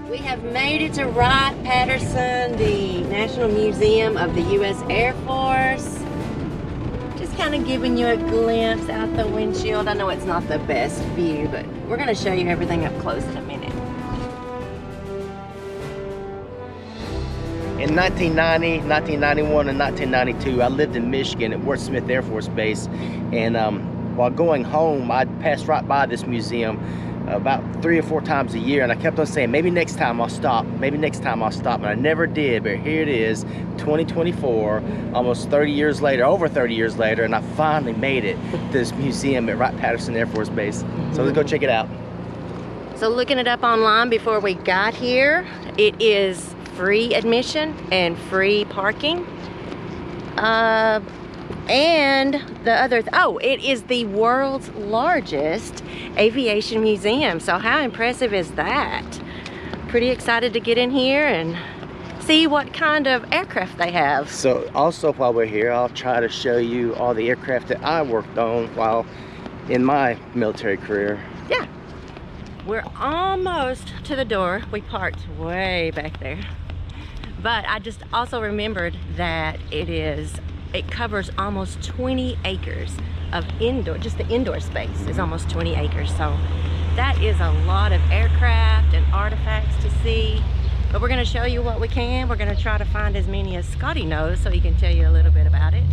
We have made it to Wright-Patterson, the National Museum of the U.S. Air Force. Just kind of giving you a glimpse out the windshield. I know it's not the best view, but we're going to show you everything up close in a minute. In 1990, 1991, and 1992, I lived in Michigan at Ward Smith Air Force Base, and while going home, I'd pass right by this museum about 3 or 4 times a year, and I kept on saying, maybe next time I'll stop, maybe next time I'll stop, and I never did. But here it is, 2024, almost 30 years later, over 30 years later, and I finally made it to this museum at Wright-Patterson Air Force Base. So let's go check it out. So looking it up online before we got here, it is free admission and free parking. And the other, it is the world's largest aviation museum. So how impressive is that? Pretty excited to get in here and see what kind of aircraft they have. So also while we're here, I'll try to show you all the aircraft that I worked on while in my military career. Yeah. We're almost to the door. We parked way back there. But I just also remembered that it covers almost 20 acres of indoor, just the indoor space is almost 20 acres. So that is a lot of aircraft and artifacts to see. But we're gonna show you what we can. We're gonna try to find as many as Scotty knows so he can tell you a little bit about it.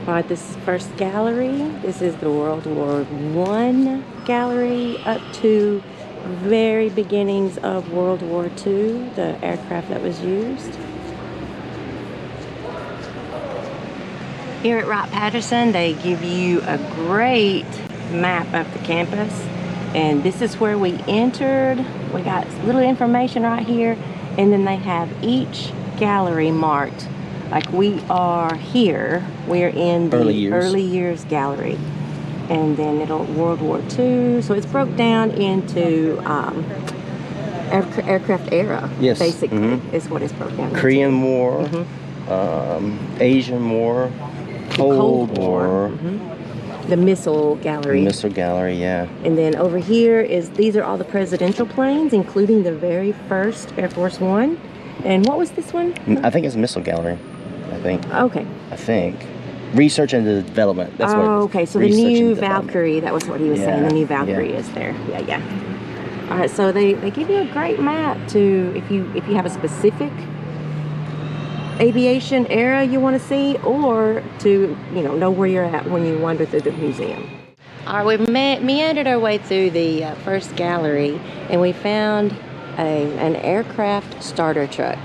All right, this first gallery, this is the World War I gallery up to very beginnings of World War II, the aircraft that was used. Here at Wright-Patterson, they give you a great map of the campus, and this is where we entered. We got little information right here, and then they have each gallery marked. Like we are here, we're in the early years gallery. And then World War II, so it's broke down into aircraft era, basically, is what it's broke down Korean War, Asian War, Cold War. The missile gallery. Missile gallery, yeah. And then over here these are all the presidential planes, including the very first Air Force One. And what was this one? I think it's a missile gallery, I think. Okay. I think. Research and development. That's what okay. So the new Valkyrie, that was what he was saying. The new Valkyrie is there. Yeah. All right. So they give you a great map to if you have a specific aviation era you want to see, or to know where you're at when you wander through the museum. All right. We meandered our way through the first gallery, and we found an aircraft starter truck.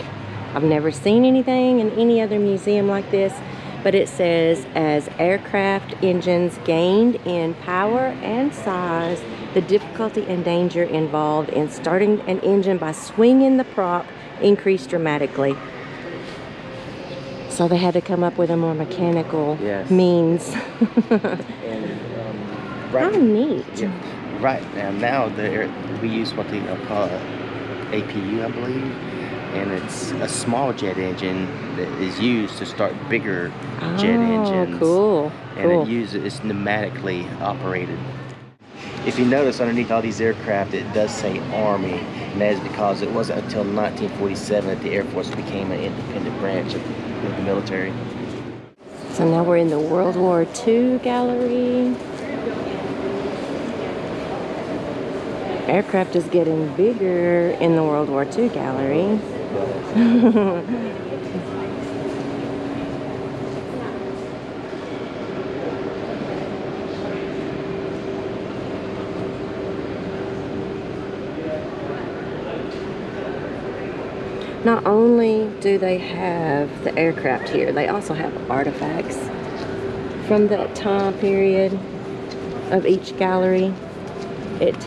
I've never seen anything in any other museum like this. But it says, as aircraft engines gained in power and size, the difficulty and danger involved in starting an engine by swinging the prop increased dramatically. So they had to come up with a more mechanical means. How neat. Yeah. Right now we use what they call APU, I believe. And it's a small jet engine that is used to start bigger jet engines. Cool. And it's pneumatically operated. If you notice underneath all these aircraft, it does say Army, and that is because it wasn't until 1947 that the Air Force became an independent branch of the military. So now we're in the World War II gallery. Aircraft is getting bigger in the World War II gallery. Not only do they have the aircraft here, they also have artifacts from that time period of each gallery. It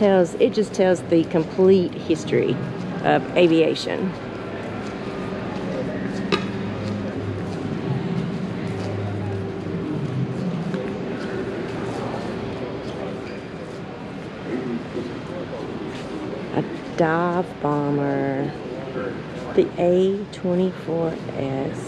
just tells the complete history of aviation. A dive bomber, the A-24S.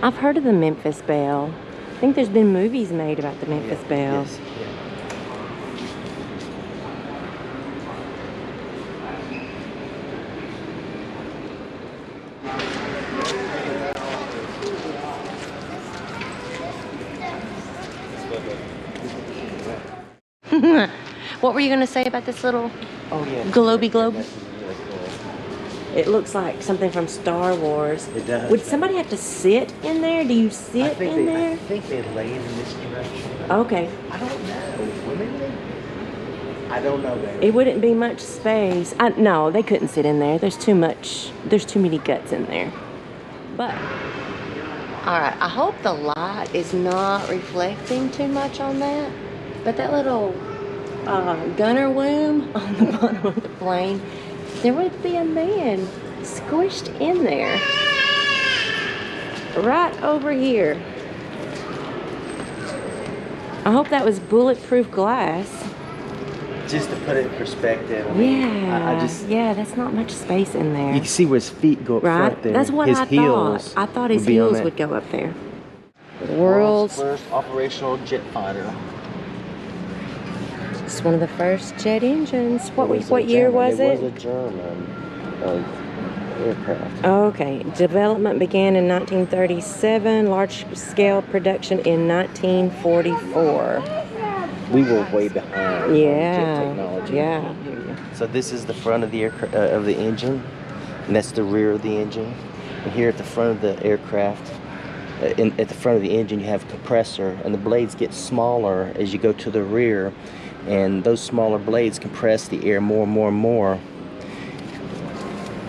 I've heard of the Memphis Belle. I think there's been movies made about the Memphis Belle. Yes. What were you going to say about this little Globby Globe? It looks like something from Star Wars. It does. Would somebody have to sit in there? Do you sit in there? I think they lay in this direction. Okay. I don't know. I don't know, baby. It wouldn't be much space. No, they couldn't sit in there. There's too much. There's too many guts in there. But, all right. I hope the light is not reflecting too much on that. But that little gunner womb on the bottom of the plane, there would be a man squished in there. Right over here. I hope that was bulletproof glass. Just to put it in perspective. Yeah, yeah, that's not much space in there. You can see where his feet go up front there. That's what I thought. I thought his heels would go up there. World's first operational jet fighter. It's one of the first jet engines. What year was it? It was a German aircraft. Okay. Development began in 1937. Large-scale production in 1944. We were way behind jet technology. Yeah. So this is the front of the of the engine, and that's the rear of the engine. And here at the front of the aircraft, at the front of the engine, you have a compressor, and the blades get smaller as you go to the rear, and those smaller blades compress the air more and more and more.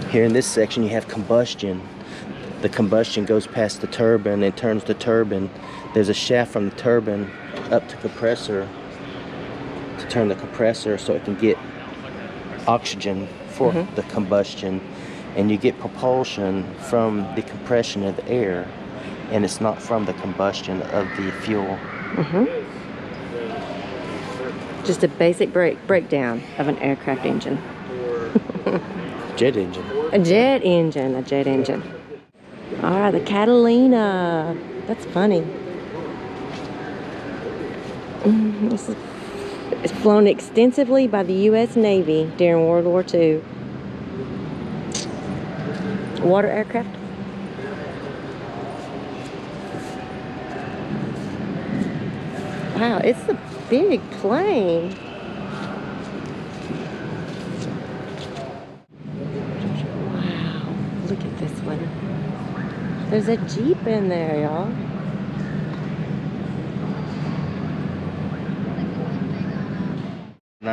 Here in this section, you have combustion. The combustion goes past the turbine and turns the turbine. There's a shaft from the turbine up to compressor to turn the compressor so it can get oxygen for the combustion, and you get propulsion from the compression of the air, and it's not from the combustion of the fuel. Just a basic breakdown of an aircraft engine. Jet engine. A jet engine. All right, the Catalina. That's funny. It's flown extensively by the U.S. Navy during World War II. Water aircraft. Wow, it's a big plane. Wow, look at this one. There's a Jeep in there, y'all.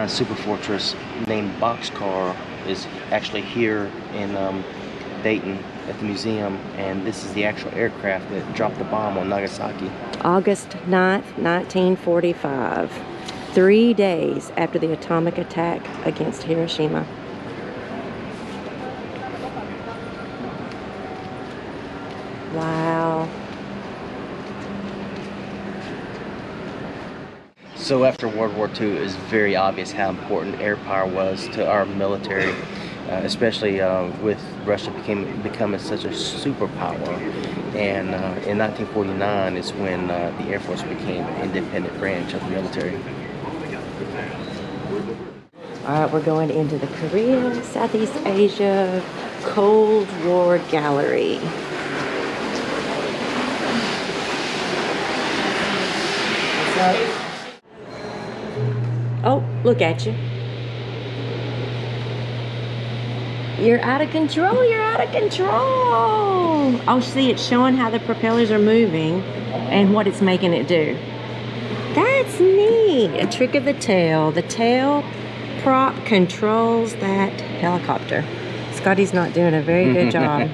Super Fortress named Boxcar is actually here in Dayton at the museum, and this is the actual aircraft that dropped the bomb on Nagasaki. August 9th, 1945. 3 days after the atomic attack against Hiroshima. Wow. So after World War II, it was very obvious how important air power was to our military, especially with Russia becoming such a superpower. And in 1949 is when the Air Force became an independent branch of the military. All right, we're going into the Korea, Southeast Asia Cold War Gallery. Oh, look at you. You're out of control, you're out of control. Oh, see, it's showing how the propellers are moving and what it's making it do. That's neat. A trick of the tail. The tail prop controls that helicopter. Scotty's not doing a very good job.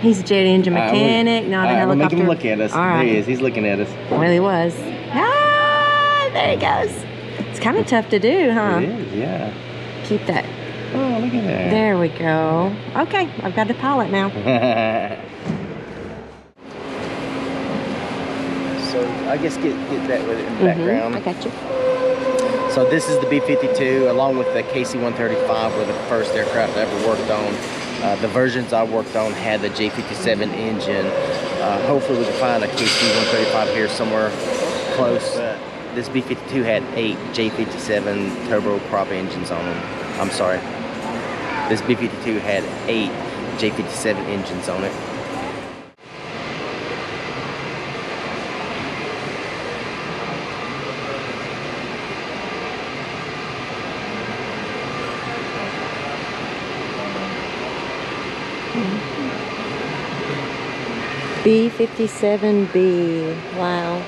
He's a jet engine mechanic, not a helicopter. We'll make him look at us. All right. There he is. He's looking at us. Well, he was. Ah, there he goes. It's kind of tough to do, huh? It is, yeah. Keep that. Oh, look at that. There we go. Okay, I've got the pilot now. So I guess get that with it in the background. I got you. So this is the B-52 along with the KC-135, were the first aircraft I ever worked on. The versions I worked on had the J57 engine. Hopefully we can find a KC-135 here somewhere close. This B-52 had 8 J57 turboprop engines on them. I'm sorry. This B-52 had 8 J57 engines on it. B-57B. Wow.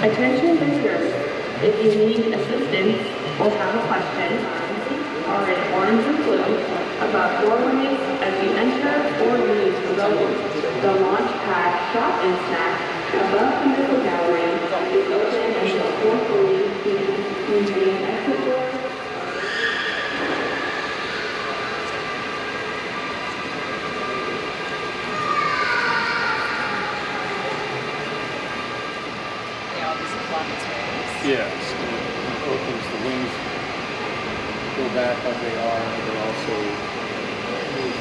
Attention visitors, if you need assistance or have a question, are in orange and blue about doorways as you enter or leave the building. The launch pad shop and snack above the missile gallery is open until 4:40 p.m. Museum exit door. Yes, it opens the wings, go back like they are, and they also move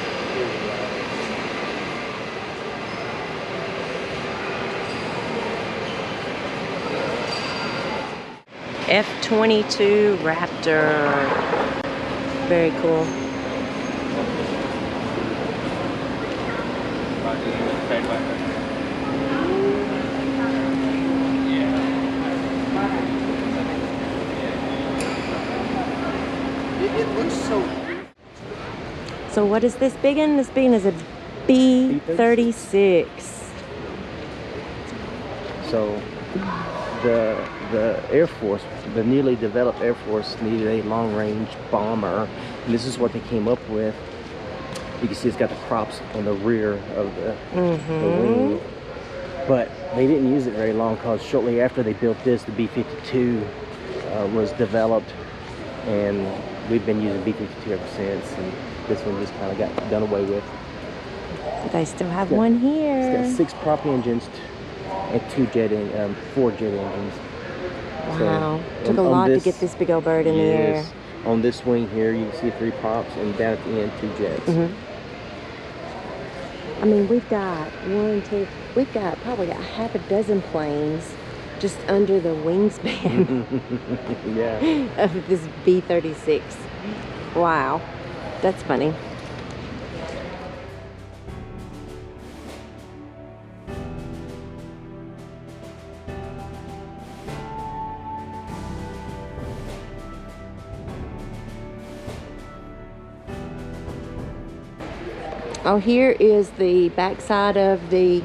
F-22 Raptor. Very cool. It looks so. So what is this big one? This big one is a B-36. So the Air Force, the newly developed Air Force, needed a long-range bomber, and this is what they came up with. You can see it's got the props on the rear of the wing, but they didn't use it very long because shortly after they built this, the B-52 was developed, and we've been using B-52 ever since, and this one just kind of got done away with. They still have one here. It's got 6 prop engines and 4 jet engines. Wow. So, Took a lot to get this big old bird in the air. On this wing here, you can see 3 props, and down at the end, 2 jets. I mean, we've got probably got half a dozen planes just under the wingspan of this B-36. Wow, that's funny. Oh, here is the backside of the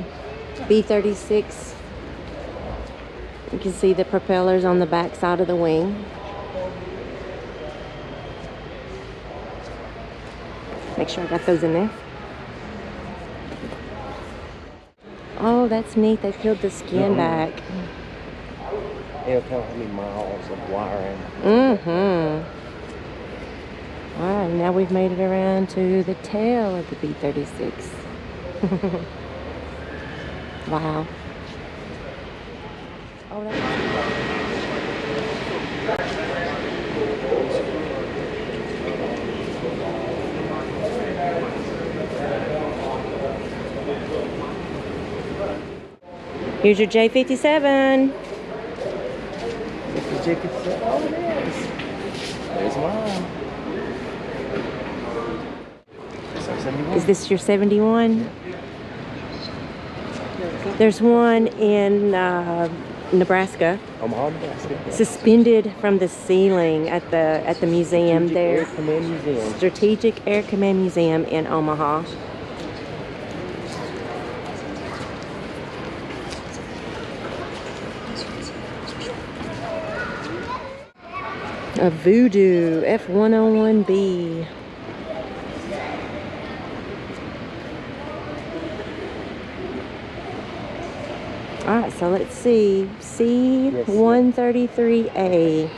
B-36. You can see the propellers on the back side of the wing. Make sure I got those in there. Oh, that's neat. They peeled the skin back. It'll tell how many miles of wiring. All right, now we've made it around to the tail of the B-36. Wow. Oh, here's your J57. It's the J57. Oh, it is. There's mine. Is this your 71? There's one in Nebraska. Omaha, Nebraska. Suspended from the ceiling at the museum there. Air Command Museum. Strategic Air Command Museum in Omaha. A Voodoo F101B. All right, so let's see. C133A,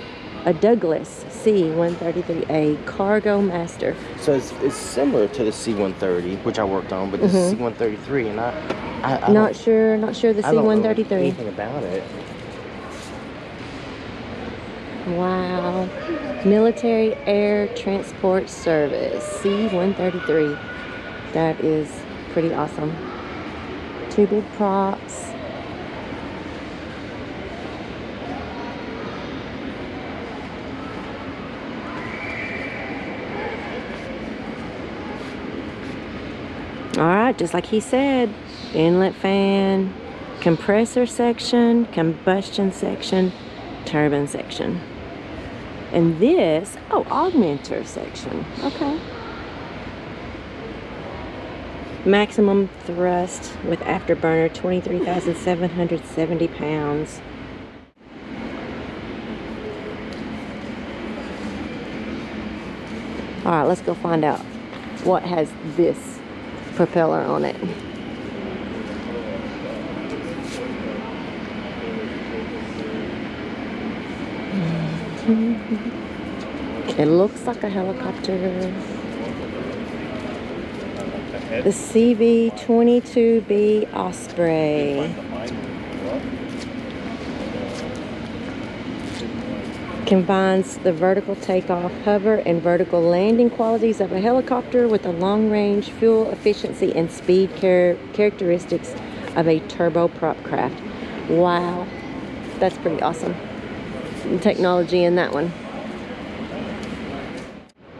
a Douglas C-133A Cargo Master. So it's similar to the C-130, which I worked on, but this is C-133, and I Not sure the I don't know C-133. anything about it. Wow. Military Air Transport Service, C-133. That is pretty awesome. Two big props. All right, just like he said, inlet fan, compressor section, combustion section, turbine section. And this, oh, augmenter section, okay. Maximum thrust with afterburner, 23,770 pounds. All right, let's go find out what has this propeller on it. It looks like a helicopter. The CV-22B Osprey. Combines the vertical takeoff, hover, and vertical landing qualities of a helicopter with the long-range fuel efficiency and speed characteristics of a turboprop craft. Wow, that's pretty awesome. Technology in that one.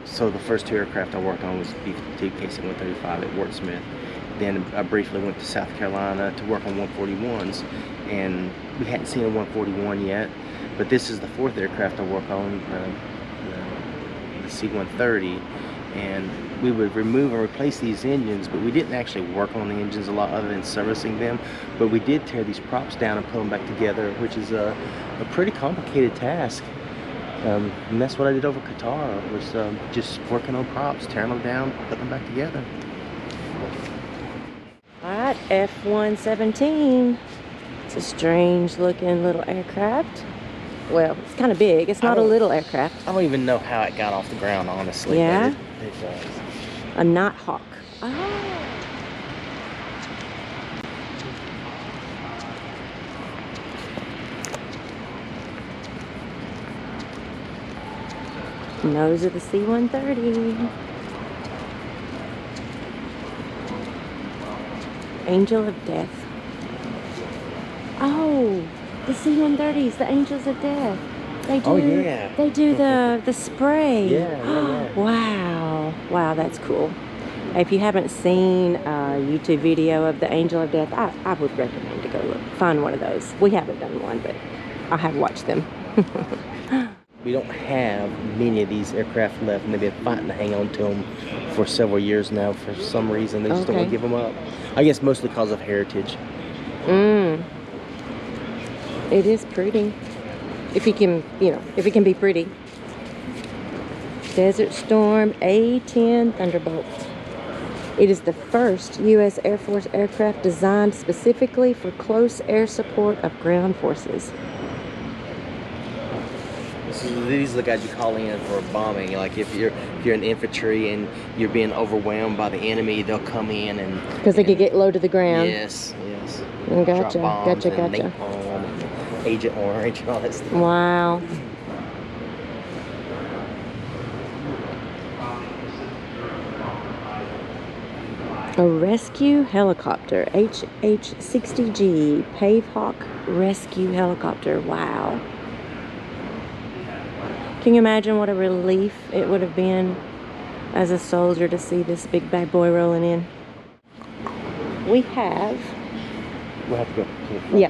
So the first two aircraft I worked on was the B-52 KC-135 at Wordsmith. Then I briefly went to South Carolina to work on 141s, and we hadn't seen a 141 yet. But this is the fourth aircraft I work on, the C-130, and we would remove and replace these engines, but we didn't actually work on the engines a lot other than servicing them. But we did tear these props down and put them back together, which is a pretty complicated task. And that's what I did over Qatar, was just working on props, tearing them down, putting them back together. All right, F-117. It's a strange looking little aircraft. Well, it's kind of big. It's not a little aircraft. I don't even know how it got off the ground, honestly. Yeah? But it does. A Nighthawk. Oh. Nose of the C-130. Angel of Death. Oh, the C-130s, the Angels of Death. They do. Oh yeah. They do the spray. Yeah. Wow. Wow, that's cool. If you haven't seen a YouTube video of the Angel of Death, I would recommend to go find one of those. We haven't done one, but I have watched them. We don't have many of these aircraft left, and they've been fighting to hang on to them for several years now. For some reason, they just don't want to give them up. I guess mostly because of heritage. It is pretty. If you can, if it can be pretty. Desert Storm A10 Thunderbolt. It is the first U.S. Air Force aircraft designed specifically for close air support of ground forces. These are the guys you call in for bombing. Like if you're in infantry and you're being overwhelmed by the enemy, they'll come in and because they could get low to the ground. Yes. Gotcha. Drop bombs and napalm and Agent Orange and all that stuff. Wow. A rescue helicopter, HH-60G Pavehawk rescue helicopter. Wow. Can you imagine what a relief it would have been as a soldier to see this big bad boy rolling in? We'll have to go to the front.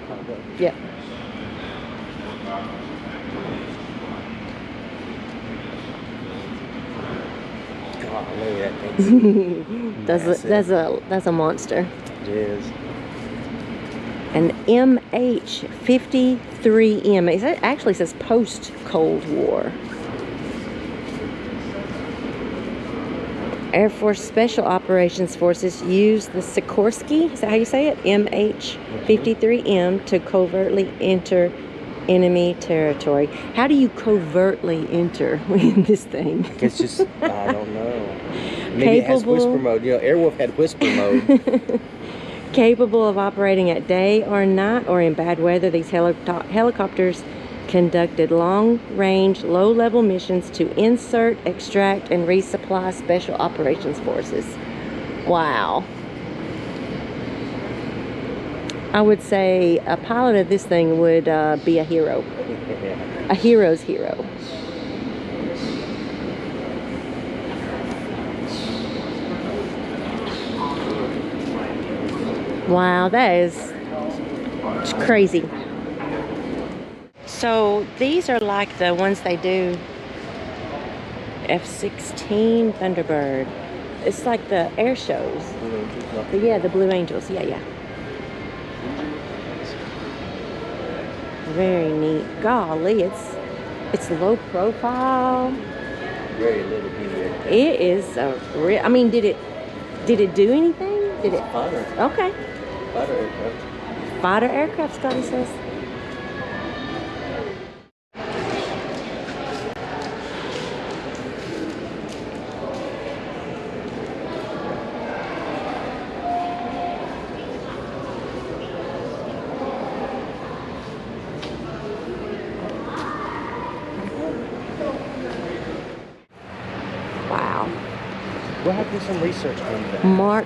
Yep. God, look at that thing. that's a monster. It is. An MH-53M. It actually says post-Cold War. Air Force Special Operations Forces used the Sikorsky, is that how you say it? MH-53M to covertly enter enemy territory. How do you covertly enter in this thing? It's just, I don't know. Maybe it has whisper mode. You know, Airwolf had whisper mode. Capable of operating at day or night or in bad weather, these helicopters conducted long-range, low-level missions to insert, extract, and resupply special operations forces. Wow. I would say a pilot of this thing would be a hero. A hero's hero. Wow, that is crazy. So these are like the ones they do, F16 Thunderbird. It's like the air shows. Yeah, the Blue Angels. Yeah. Very neat. Golly, it's low profile. Very little people. It is a real. I mean, did it do anything? Did it? Fighter. Okay. Fighter aircraft. Fighter aircraft, Scotty says. Wow. We'll have to do some research on that.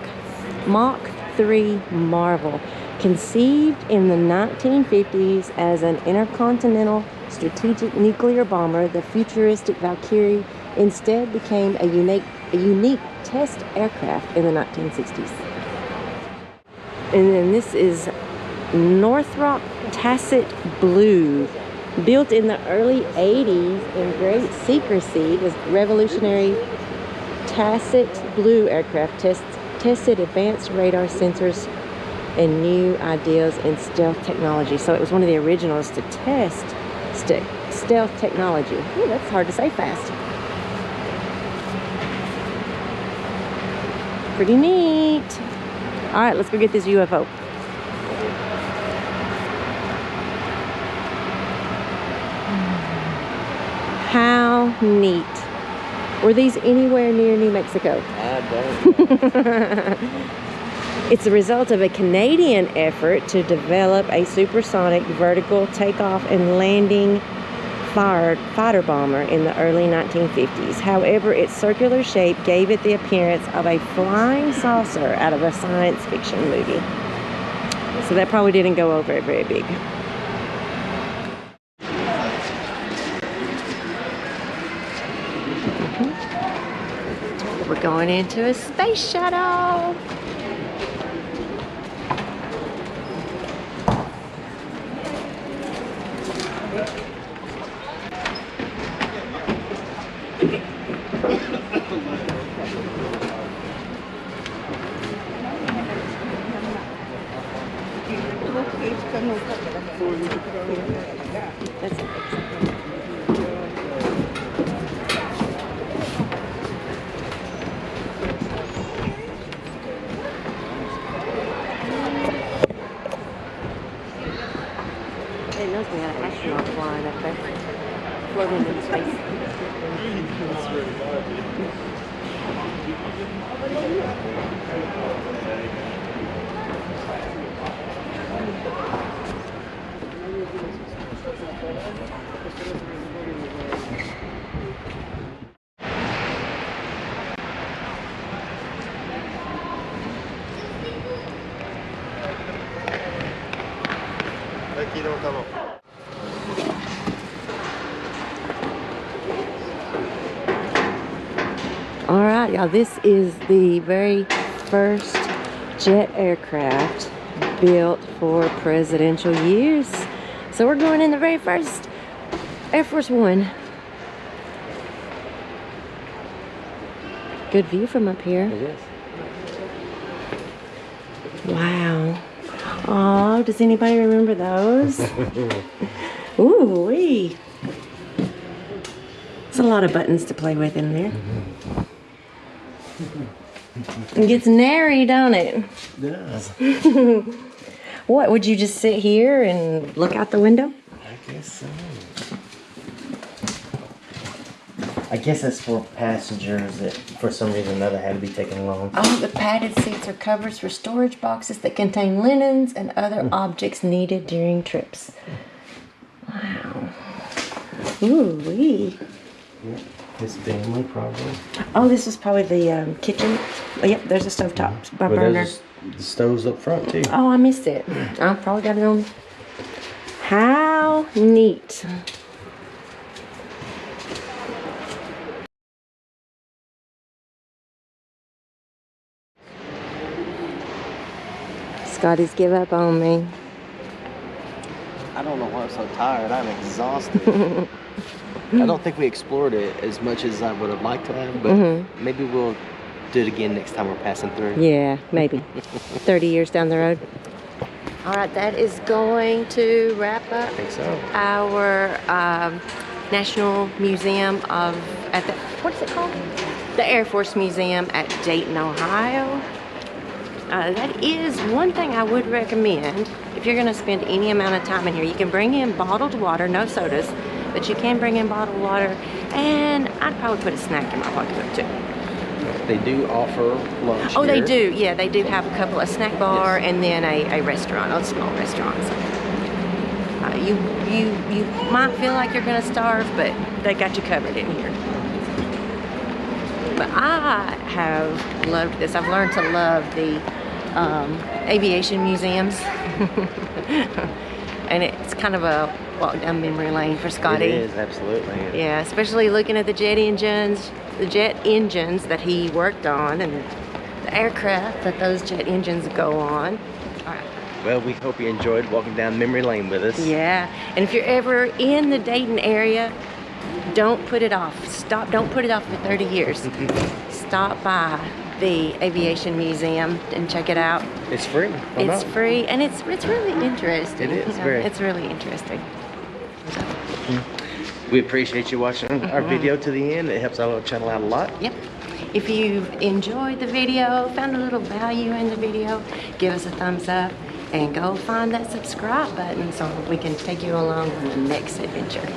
Mach 3 Marvel, conceived in the 1950s as an intercontinental strategic nuclear bomber, the futuristic Valkyrie instead became a unique test aircraft in the 1960s. And then this is Northrop Tacit Blue, built in the early 80s in great secrecy. This revolutionary Tacit Blue aircraft tested advanced radar sensors and new ideas in stealth technology. So it was one of the originals to test stealth technology. Ooh, that's hard to say fast. Pretty neat. All right, let's go get this UFO. How neat. Were these anywhere near New Mexico? I don't know. It's a result of a Canadian effort to develop a supersonic vertical takeoff and landing fighter bomber in the early 1950s. However, its circular shape gave it the appearance of a flying saucer out of a science fiction movie. So that probably didn't go over very big. We're going into a space shuttle. It knows we had an astronaut flying up there, floating in space. All right, y'all, this is the very first jet aircraft built for presidential use. So we're going in the very first Air Force One. Good view from up here. It is. Wow. Oh, does anybody remember those? Ooh, wee. There's a lot of buttons to play with in there. It gets nary, don't it? It does. What, would you just sit here and look out the window? I Guess so. I guess that's for passengers that for some reason or another had to be taken along. Oh, the padded seats are covers for storage boxes that contain linens and other objects needed during trips. Wow. Ooh-wee. Yep. This family probably. Oh, this is probably the kitchen. Oh, yep, there's a stovetop by burner. There's the stoves up front too. Oh, I missed it. I probably got it on. How neat. Scotty's give up on me. I don't know why I'm so tired. I'm exhausted. I don't think we explored it as much as I would have liked to have, but maybe we'll do it again next time we're passing through. Yeah, maybe. 30 years down the road. All right, that is going to wrap up I think so. our National Museum of, what is it called? The Air Force Museum at Dayton, Ohio. That is one thing I would recommend if you're gonna spend any amount of time in here. You can bring in bottled water, no sodas, but you can bring in bottled water, and I'd probably put a snack in my pocketbook too. They do offer lunch. Oh, here. they do. Yeah, they do have a couple, a snack bar and then a restaurant, a small restaurant. So, you might feel like you're gonna starve, but they got you covered in here. But I have loved this. I've learned to love the aviation museums. And it's kind of a walk down memory lane for Scotty. It is, absolutely. Yeah, especially looking at the jet engines that he worked on and the aircraft that those jet engines go on. All right. Well, we hope you enjoyed walking down memory lane with us. Yeah, and if you're ever in the Dayton area, don't put it off. Don't put it off for 30 years. Stop by the Aviation Museum and check it out. It's free. It's free, and it's really interesting. It is, you know, very. It's really interesting. So. We appreciate you watching our video to the end. It helps our channel out a lot. Yep. If you've enjoyed the video, found a little value in the video, give us a thumbs up and go find that subscribe button so we can take you along on the next adventure.